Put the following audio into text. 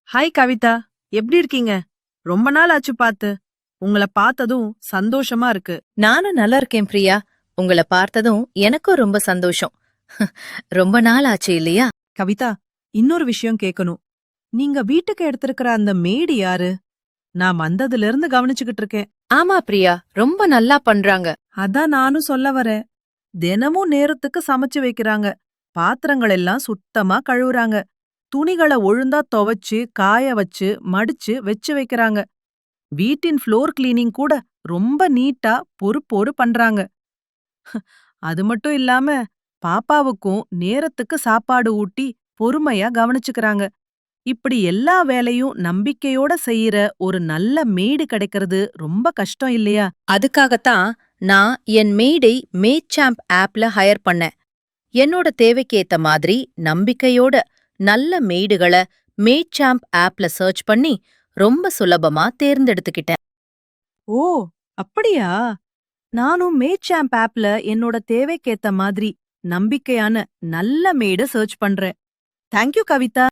Hi Kavitha, எப்படி இருக்கீங்க? ரொம்ப நாள் ஆச்சு பாத்து. உங்கள பார்த்ததும் சந்தோஷமா இருக்கு. நானும் நல்லா இருக்கேன் பிரியா. உங்கள பார்த்ததும் எனக்கும் ரொம்ப சந்தோஷம். ரொம்ப நாள் ஆச்சு இல்லையா? கவிதா, இன்னொரு விஷயம் கேட்கணும். நீங்க வீட்டுக்கு எடுத்திருக்கிற அந்த மேடு யாரு? நான் வந்ததுல இருந்து கவனிச்சுக்கிட்டு இருக்கேன். ஆமா பிரியா, ரொம்ப நல்லா பண்றாங்க. அதான் நானும் சொல்ல வரேன். தினமும் நேரத்துக்கு சமைச்சு வைக்கிறாங்க. பாத்திரங்கள் எல்லாம் சுத்தமா கழுவுறாங்க. துணிகள ஒழுங்கா துவைச்சு, காய வச்சு, மடிச்சு வச்சு வைக்கிறாங்க. வீட்டின் ஃப்ளோர் கிளீனிங் கூட ரொம்ப நீட்டா பொறுப்போடு பண்றாங்க. அது மட்டும் இல்லாம பாப்பாவுக்கும் நேரத்துக்கு சாப்பாடு ஊட்டி பொறுமையா கவனிச்சுக்கறாங்க. இப்படி எல்லா வேலையும் நம்பிக்கையோட செய்யற ஒரு நல்ல மேடு கிடைக்கிறது ரொம்ப கஷ்டம் இல்லையா? அதுக்காகத்தான் நான் என் மெய்டை மேட்சாம்ப் ஆப்ல ஹையர் பண்ணேன். என்னோட தேவைக்கேத்த மாதிரி நம்பிக்கையோட நல்ல மெய்டுகள மேட்சாம்ப் ஆப்ல சர்ச் பண்ணி ரொம்ப சுலபமா தேர்ந்தெடுத்துக்கிட்டேன். ஓ, அப்படியா? நானும் மேட்சாம்ப் ஆப்ல என்னோட தேவைக்கேத்த மாதிரி நம்பிக்கையான நல்ல மேட சர்ச் பண்றேன். தேங்க்யூ கவிதா.